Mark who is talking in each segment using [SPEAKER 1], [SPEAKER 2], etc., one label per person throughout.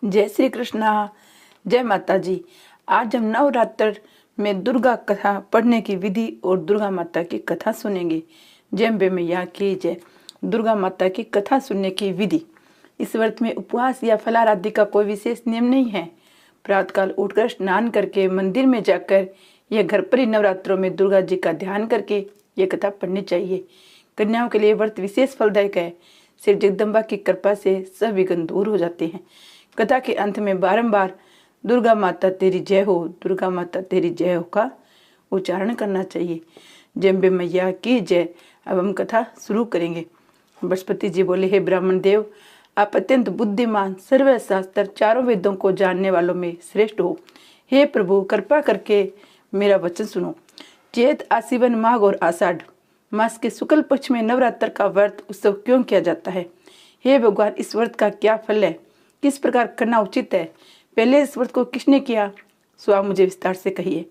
[SPEAKER 1] जय श्री कृष्णा। जय माता जी। आज हम नवरात्र में दुर्गा कथा पढ़ने की विधि और दुर्गा माता की कथा सुनेंगे। जय अम्बे मैया की जय। दुर्गा माता की कथा सुनने की विधि। इस व्रत में उपवास या फलाहार आदि का कोई विशेष नियम नहीं है। प्रातःकाल उठकर स्नान करके मंदिर में जाकर या घर पर ही नवरात्रों में दुर्गा जी का ध्यान करके ये कथा पढ़नी चाहिए। कन्याओं के लिए व्रत विशेष फलदायक है। श्री जगदम्बा की कृपा से सब विघ्न दूर हो जाते हैं। कथा के अंत में बारंबार दुर्गा माता तेरी जय हो, दुर्गा माता तेरी जय हो का उच्चारण करना चाहिए। जय अम्बे मैया की जय। अब हम कथा शुरू करेंगे। बृहस्पति जी बोले, हे ब्राह्मण देव, आप अत्यंत बुद्धिमान, सर्वशास्त्र, चारों वेदों को जानने वालों में श्रेष्ठ हो। हे प्रभु, कृपा करके मेरा वचन सुनो। चैत, आश्विन, माघ और आषाढ़ मास के शुक्ल पक्ष में नवरात्र का व्रत उत्सव क्यों किया जाता है? हे भगवान, इस व्रत का क्या फल है? किस प्रकार करना उचित है? पहले इस व्रत को किसने किया? सो आप मुझे विस्तार से कहिए।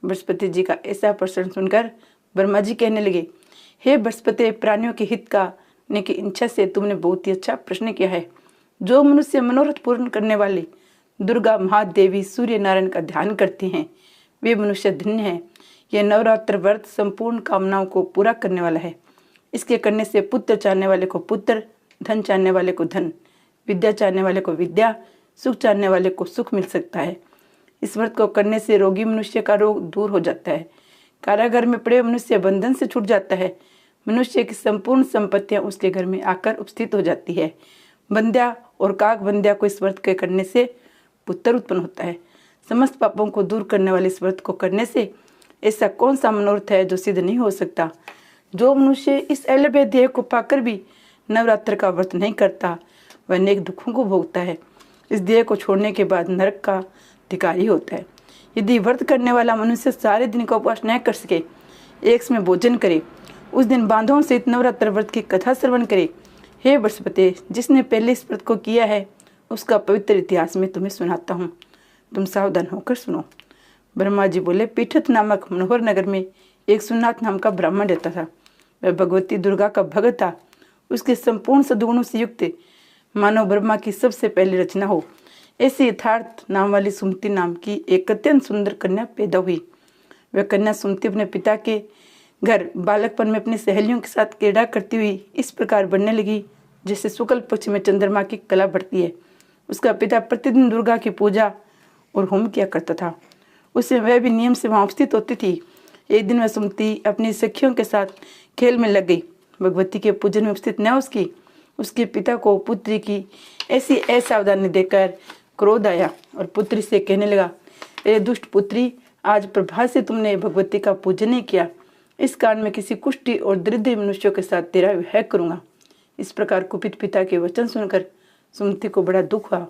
[SPEAKER 1] बृहस्पति जी का ऐसा प्रश्न सुनकर ब्रह्मा जी कहने लगे, हे बृहस्पति, प्राणियों के हित का ने की इच्छा से तुमने बहुत ही अच्छा प्रश्न किया है। जो मनुष्य मनोरथ पूर्ण करने वाली दुर्गा महादेवी सूर्य नारायण का ध्यान करते हैं वे मनुष्य धन्य है। यह नवरात्र व्रत संपूर्ण कामनाओं को पूरा करने वाला है। इसके करने से पुत्र चाहने वाले को पुत्र, धन चाहने वाले को धन, विद्या चाहने वाले को विद्या, सुख चाहने वाले को सुख मिल सकता है। इस व्रत को करने से रोगी मनुष्य का रोग दूर हो जाता है। कारागार में पड़े मनुष्य बंधन से छूट जाता है। मनुष्य की संपूर्ण संपत्तियां उसके घर में आकर उपस्थित हो जाती है। बंध्या और काक बंध्या को इस व्रत के करने से पुत्र उत्पन्न होता है। समस्त पापों को दूर करने वाले इस व्रत को करने से ऐसा कौन सा मनोरथ है जो सिद्ध नहीं हो सकता? जो मनुष्य इस अलभ्य ध्येय को पाकर भी नवरात्र का व्रत नहीं करता वह अनेक दुखों को भोगता है। इस ध्येय को छोड़ने के बाद नरक का अधिकारी होता है। यदि व्रत करने वाला मनुष्य सारे दिन का उपवास न कर सके, एक समय भोजन करे, उस दिन बांधों सहित नवरात्र व्रत की कथा श्रवण करे। हे बृहस्पति, जिसने पहले इस व्रत को किया है उसका पवित्र इतिहास में तुम्हें सुनाता हूँ, तुम सावधान होकर सुनो। ब्रह्मा जी बोले, पीठत नामक मनोहर नगर में एक सुनाथ नाम का ब्राह्मण रहता था। वह भगवती दुर्गा का भगत था। उसके संपूर्ण सद्गुणों से युक्त मानव ब्रह्मा की सबसे पहली रचना हो ऐसी यथार्थ नाम वाली सुमति नाम की एक अत्यंत सुंदर कन्या पैदा हुई। वह कन्या सुमति अपने पिता के घर बालकपन में अपनी सहेलियों के साथ क्रीड़ा करती हुई इस प्रकार बढ़ने लगी जैसे शुक्ल पक्ष में चंद्रमा की कला बढ़ती है। उसका पिता प्रतिदिन दुर्गा की पूजा और होम किया करता था। उससे वह भी नियम से वहाँ उपस्थित होती थी। एक दिन वह सुमति अपनी सखियों के साथ खेल में लग गई। भगवती के पूजन में उपस्थित न उसके पिता को पुत्री की ऐसी असावधानी देखकर क्रोध आया और पुत्री से कहने लगा, ए दुष्ट पुत्री, आज प्रभात से तुमने भगवती का पूजन नहीं किया। इस कारण मैं किसी कुष्ठी और दरिद्र मनुष्यों के साथ तेरा विवाह करूंगा। इस प्रकार कुपित पिता के वचन सुनकर सुमति को बड़ा दुख हुआ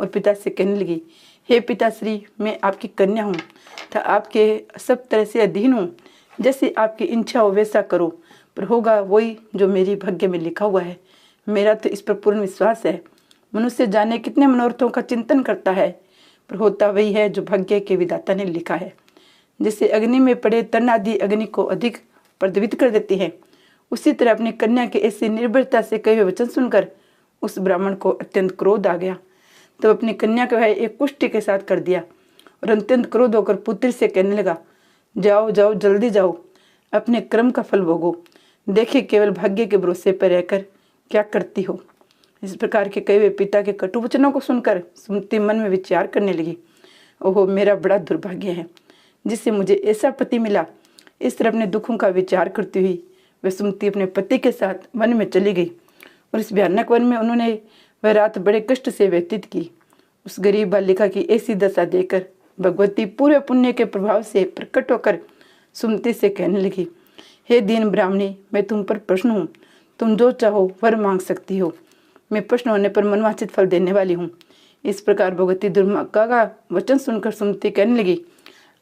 [SPEAKER 1] और पिता से कहने लगी, हे पिताश्री, मैं आपकी कन्या हूँ तथा आपके सब तरह से अधीन हूँ। जैसे आपकी इच्छा हो वैसा करो, पर होगा वही जो मेरी भाग्य में लिखा हुआ है। मेरा तो इस पर पूर्ण विश्वास है। मनुष्य जाने कितने मनोरथों का चिंतन करता है, पर होता वही है जो भाग्य के विधाता ने लिखा है। जैसे अग्नि में पड़े तन आदि अग्नि को अधिक प्रज्वलित कर देती है, उसी तरह अपनी कन्या के ऐसी निर्भरता से कहे हुए वचन सुनकर उस ब्राह्मण को अत्यंत क्रोध आ गया। तब अपनी कन्या का विवाह एक कुष्ठी के साथ कर दिया और अत्यंत क्रोध होकर पुत्री से कहने लगा, जाओ जाओ, जल्दी जाओ, अपने कर्म का फल भोगो। देखिए केवल भाग्य के भरोसे पर रहकर क्या करती हो। इस प्रकार के कई हुए पिता के कटु वचनों को सुनकर सुमति मन में विचार करने लगी, ओहो, मेरा बड़ा दुर्भाग्य है जिससे मुझे ऐसा पति मिला। इस तरह अपने दुखों का विचार करती हुई वह सुमति अपने पति के साथ वन में चली गई और इस भयानक वन में उन्होंने वह रात बड़े कष्ट से व्यतीत की। उस गरीब बालिका की ऐसी दशा देखकर भगवती पूरे पुण्य के प्रभाव से प्रकट होकर सुमति से कहने लगी, हे दीन ब्राह्मणी, मैं तुम पर प्रश्न हूँ, तुम जो चाहो वर मांग सकती हो। मैं प्रश्न होने पर मनवांछित फल देने वाली हूँ। इस प्रकार भगवती दुर्गा का वचन सुनकर सुमति कहने लगी,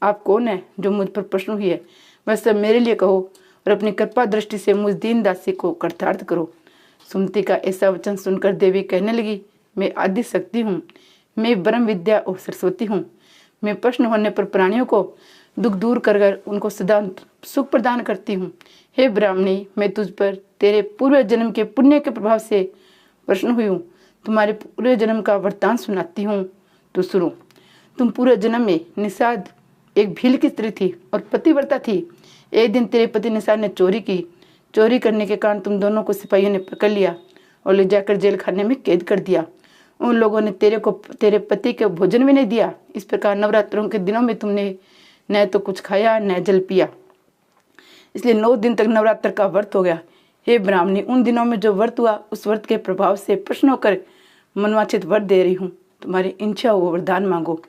[SPEAKER 1] आप कौन है जो मुझ पर प्रश्न हुई है? वह सब मेरे लिए कहो और अपनी कृपा दृष्टि से मुझ दीन दासी को कृतार्थ करो। सुमति का ऐसा वचन सुनकर देवी कहने लगी, मैं आदि शक्ति हूँ, मैं ब्रह्म विद्या और सरस्वती हूँ। मैं प्रश्न होने पर प्राणियों को दुख दूर कर उनको सदा सुख प्रदान करती हूँ। हे ब्राह्मणी, मैं तुझ पर तेरे पूर्व जन्म के पुण्य के प्रभाव से प्रश्न हुई हूँ। तुम्हारे पूरे जन्म का वृत्तांत सुनाती हूँ तो सुनो। तुम पूरे जन्म में निषाद एक भील की स्त्री थी और पतिव्रता थी। एक दिन तेरे पति निषाद ने चोरी की। चोरी करने के कारण तुम दोनों को सिपाहियों ने पकड़ लिया और ले जाकर जेल खाने में कैद कर दिया। उन लोगों ने तेरे पति को भोजन भी नहीं दिया। इस प्रकार नवरात्रों के दिनों में तुमने न तो कुछ खाया न जल पिया, इसलिए 9 दिन तक नवरात्र का व्रत हो गया। हे ब्राह्मणी, उन दिनों में जो व्रत हुआ उस व्रत के प्रभाव से प्रश्न होकर मनवांछित वर दे रही हूँ। तुम्हारी इच्छा हो वरदान मांगो।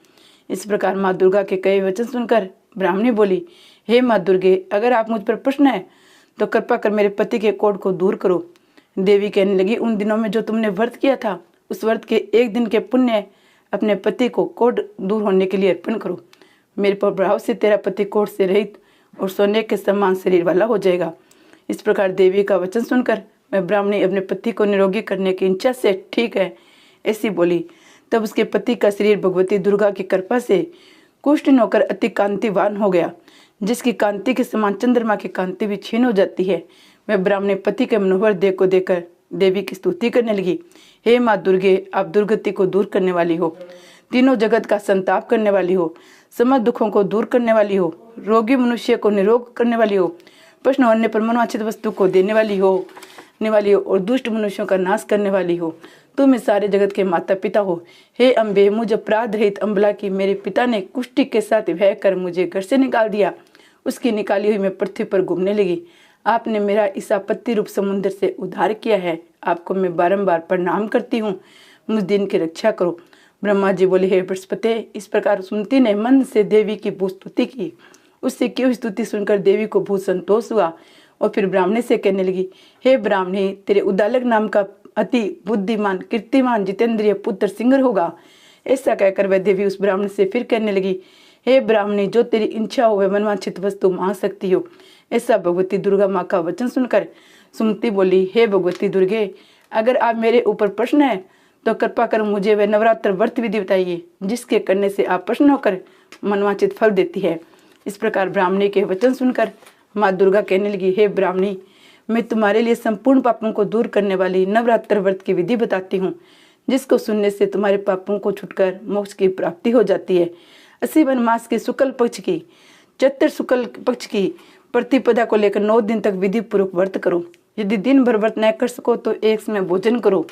[SPEAKER 1] इस प्रकार माँ दुर्गा के कई वचन सुनकर ब्राह्मणी बोली, हे माँ दुर्गे, अगर आप मुझ पर प्रश्न है तो कृपा कर मेरे पति के कोढ़ को दूर करो। देवी कहने लगी, उन दिनों में जो तुमने व्रत किया था उस व्रत के 1 दिन के पुण्य अपने पति को कोढ़ दूर होने के लिए अर्पण करो। मेरे प्रभाव से तेरा पति कोढ़ से रहित और सोने के समान शरीर वाला हो जाएगा। इस प्रकार देवी का वचन सुनकर मैं ब्राह्मणी अपने पति को निरोगी करने की इच्छा से ठीक है ऐसी बोली। तब उसके पति का शरीर भगवती दुर्गा की कृपा से कुष्ठिन होकर अति कांतिवान हो गया, जिसकी कांति के समान चंद्रमा की कांति भी क्षीण हो जाती है। मैं ब्राह्मणी पति के मनोहर देह को देखकर देवी की स्तुति करने लगी। हे माँ दुर्गे, आप दुर्गति को दूर करने वाली हो, तीनों जगत का संताप करने वाली हो, समस्त दुखों को दूर करने वाली हो, रोगी मनुष्य को निरोग करने वाली हो, प्रश्न होने पर मनोवांछित वस्तु को देने वाली हो और दुष्ट मनुष्यों का नाश करने वाली हो। तुम इस सारे जगत के माता पिता हो। हे अम्बे, मुझ अपराध रहित अम्बला की मेरे पिता ने कुष्ठी के साथ भय कर मुझे घर से निकाल दिया। उसकी निकाली हुई मैं पृथ्वी पर घूमने लगी। आपने मेरा इस आपत्ति रूप समुद्र से उद्धार किया है। आपको मैं बारंबार प्रणाम करती हूँ, मुझ दिन की रक्षा करो। ब्रह्मा जी बोले, हे बृहस्पति। इस प्रकार सुमति ने मन से देवी की बहुत स्तुति की। उससे की हुई स्तुति सुनकर देवी को बहुत संतोष हुआ और फिर ब्राह्मणी से कहने लगी, हे ब्राह्मणी, तेरे उद्दालक नाम का अति बुद्धिमान कीर्तिमान जितेंद्रिय पुत्र सिंगर होगा। ऐसा कहकर वह देवी उस ब्राह्मण से फिर कहने लगी, हे ब्राह्मणी, जो तेरी इच्छा हो वह मनवांछित वस्तु मांग सकती हो। ऐसा भगवती दुर्गा माँ का वचन सुनकर सुमति बोली, हे भगवती दुर्गे, अगर आप मेरे ऊपर प्रश्न है तो कृपा कर मुझे वह नवरात्र व्रत विधि बताइए जिसके करने से आप प्रश्न होकर मनवांछित फल देती है। इस प्रकार ब्राह्मणी के वचन सुनकर माँ दुर्गा कहने लगी, हे ब्राह्मणी, मैं तुम्हारे लिए संपूर्ण पापों को दूर करने वाली नवरात्र व्रत की विधि बताती हूँ, जिसको सुनने से तुम्हारे पापों को छुटकर मोक्ष की प्राप्ति हो जाती है। 80 वन मास के शुक्ल पक्ष की चैत्र शुक्ल पक्ष की प्रतिपदा को लेकर 9 दिन तक विधि पूर्वक व्रत करो। यदि दिन भर व्रत न कर सको तो एक समय भोजन करो।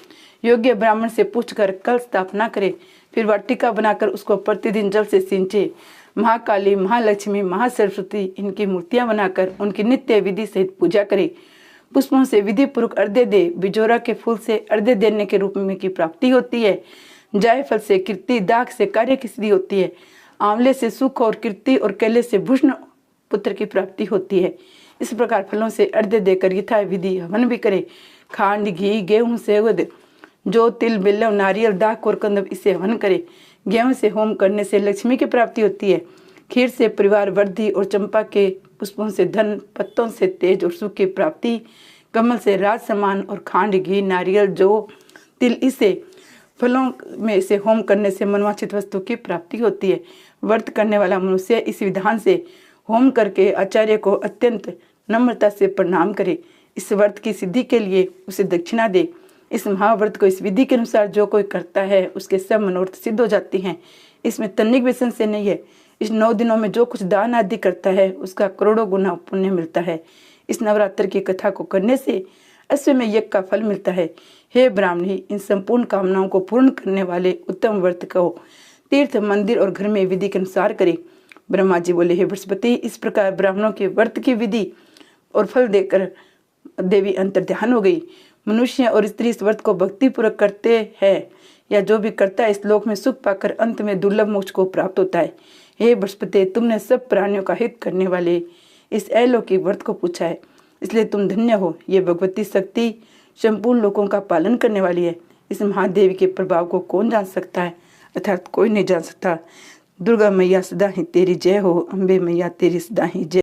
[SPEAKER 1] योग्य ब्राह्मण से पूछकर कल स्थापना करे, फिर वाटिका बनाकर उसको प्रतिदिन जल से सिंचे। महाकाली, महालक्ष्मी, महासरस्वती इनकी मूर्तियां बनाकर उनकी नित्य विधि सहित पूजा करे। पुष्पों से विधि पूर्वक अर्घ्य दे। बिजोरा के फूल से अर्घ्य देने के रूप में की प्राप्ति होती है। जायफल से कीर्ति, दाग से कार्य की सिद्धि होती है। आंवले से सुख और कीर्ति और केले से भूषण पुत्र की प्राप्ति होती है। इस प्रकार फलों से अर्घ्य देकर यथा विधि हवन भी करे। खांड, घी, गेहूं से जो तिल, बेलव, नारियल, दाख और कंदव इसे हवन करे। गेहूं से होम करने से लक्ष्मी की प्राप्ति होती है। खीर से परिवार वृद्धि और चंपा के पुष्पों से धन, पत्तों से तेज और सुख की प्राप्ति, कमल से राज सम्मान और खांड, घी, नारियल, जौ, तिल इसे फलों में से होम करने से मनवांछित वस्तु की प्राप्ति होती है। व्रत करने वाला मनुष्य इस विधान से होम करके आचार्य को अत्यंत नम्रता से प्रणाम करे। इस व्रत की सिद्धि के लिए उसे दक्षिणा दे। इस महाव्रत को इस विधि के अनुसार जो कोई करता है उसके सब मनोरथ सिद्ध हो जाती हैं। इसमें तनिक भी संशय नहीं है। इस 9 दिनों में जो कुछ दान आदि करता है उसका करोड़ों गुना पुण्य मिलता है। इस नवरात्र की कथा को करने से अश्वमेध यज्ञ का फल मिलता है। हे ब्राह्मणी, इन संपूर्ण कामनाओं को पूर्ण करने वाले उत्तम व्रत को तीर्थ, मंदिर और घर में विधि के अनुसार करे। ब्रह्मा जी बोले, हे बृहस्पति, इस प्रकार ब्राह्मणों के व्रत की विधि और फल देकर देवी अंतर ध्यान हो गई। मनुष्य और स्त्री इस व्रत को भक्ति पूर्वक करते हैं या जो भी करता है इस लोक में सुख पाकर अंत में दुर्लभ मोक्ष को प्राप्त होता है। हे बृहस्पति, तुमने सब प्राणियों का हित करने वाले इस अलौकिक व्रत को पूछा है, इसलिए तुम धन्य हो। ये भगवती शक्ति संपूर्ण लोगों का पालन करने वाली है। इस महादेवी के प्रभाव को कौन जान सकता है, अर्थात कोई नहीं जान सकता। दुर्गा मैया सदा ही तेरी जय हो। अम्बे मैया तेरी सदा ही जय।